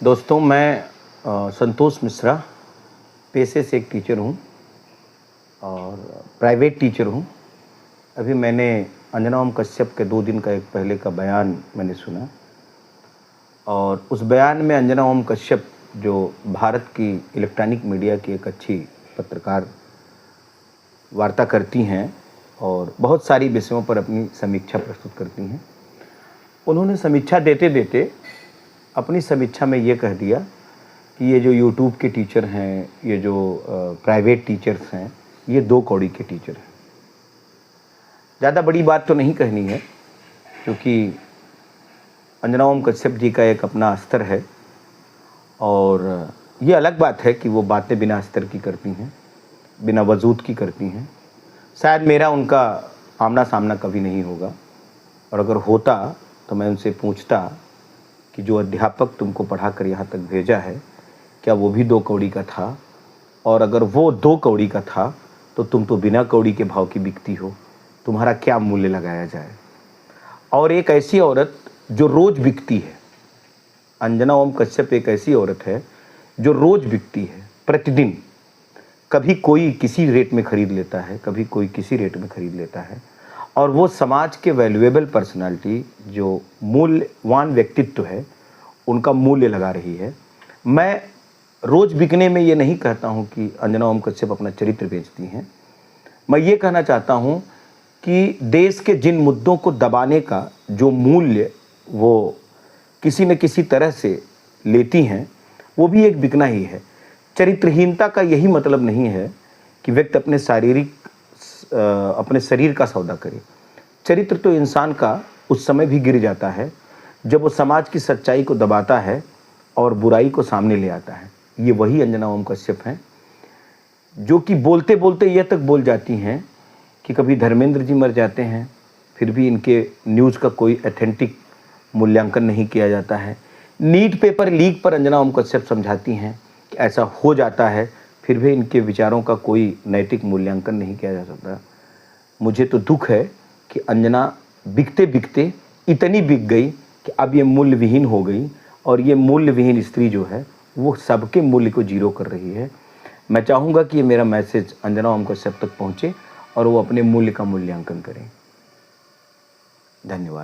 दोस्तों मैं संतोष मिश्रा पेशे से एक टीचर हूँ और प्राइवेट टीचर हूँ। अभी मैंने अंजना ओम कश्यप के 2 दिन का एक पहले का बयान मैंने सुना और उस बयान में अंजना ओम कश्यप जो भारत की इलेक्ट्रॉनिक मीडिया की एक अच्छी पत्रकार वार्ता करती हैं और बहुत सारी विषयों पर अपनी समीक्षा प्रस्तुत करती हैं, उन्होंने समीक्षा देते देते अपनी समीक्षा में ये कह दिया कि ये जो यूट्यूब के टीचर हैं, ये जो प्राइवेट टीचर्स हैं, ये 2 कौड़ी के टीचर हैं। ज़्यादा बड़ी बात तो नहीं कहनी है क्योंकि अंजना ओम कश्यप जी का एक अपना स्तर है और ये अलग बात है कि वो बातें बिना स्तर की करती हैं, बिना वजूद की करती हैं। शायद मेरा उनका आमना सामना कभी नहीं होगा और अगर होता तो मैं उनसे पूछता कि जो अध्यापक तुमको पढ़ा कर यहाँ तक भेजा है, क्या वो भी 2 कौड़ी का था? और अगर वो 2 कौड़ी का था तो तुम तो बिना कौड़ी के भाव की बिकती हो, तुम्हारा क्या मूल्य लगाया जाए? और एक ऐसी औरत जो रोज़ बिकती है, अंजना ओम कश्यप एक ऐसी औरत है जो रोज़ बिकती है, प्रतिदिन। कभी कोई किसी रेट में ख़रीद लेता है, कभी कोई किसी रेट में ख़रीद लेता है और वो समाज के वैल्यूएबल पर्सनालिटी जो मूल्यवान व्यक्तित्व है, उनका मूल्य लगा रही है। मैं रोज़ बिकने में ये नहीं कहता हूँ कि अंजना ओम कश्यप अपना चरित्र बेचती हैं। मैं ये कहना चाहता हूँ कि देश के जिन मुद्दों को दबाने का जो मूल्य वो किसी न किसी तरह से लेती हैं, वो भी एक बिकना ही है। चरित्रहीनता का यही मतलब नहीं है कि व्यक्ति अपने शरीर का सौदा करे। चरित्र तो इंसान का उस समय भी गिर जाता है जब वो समाज की सच्चाई को दबाता है और बुराई को सामने ले आता है। ये वही अंजना ओम कश्यप हैं जो कि बोलते बोलते यह तक बोल जाती हैं कि कभी धर्मेंद्र जी मर जाते हैं, फिर भी इनके न्यूज़ का कोई ऑथेंटिक मूल्यांकन नहीं किया जाता है। नीट पेपर लीक पर अंजना ओम कश्यप समझाती हैं कि ऐसा हो जाता है, फिर भी इनके विचारों का कोई नैतिक मूल्यांकन नहीं किया जा सकता। मुझे तो दुख है कि अंजना बिकते बिकते इतनी बिक गई कि अब ये मूल्य विहीन हो गई और ये मूल्य विहीन स्त्री जो है वो सबके मूल्य को जीरो कर रही है। मैं चाहूँगा कि ये मेरा मैसेज अंजना ओम कश्यप तक पहुँचे और वो अपने मूल्य का मूल्यांकन करें। धन्यवाद।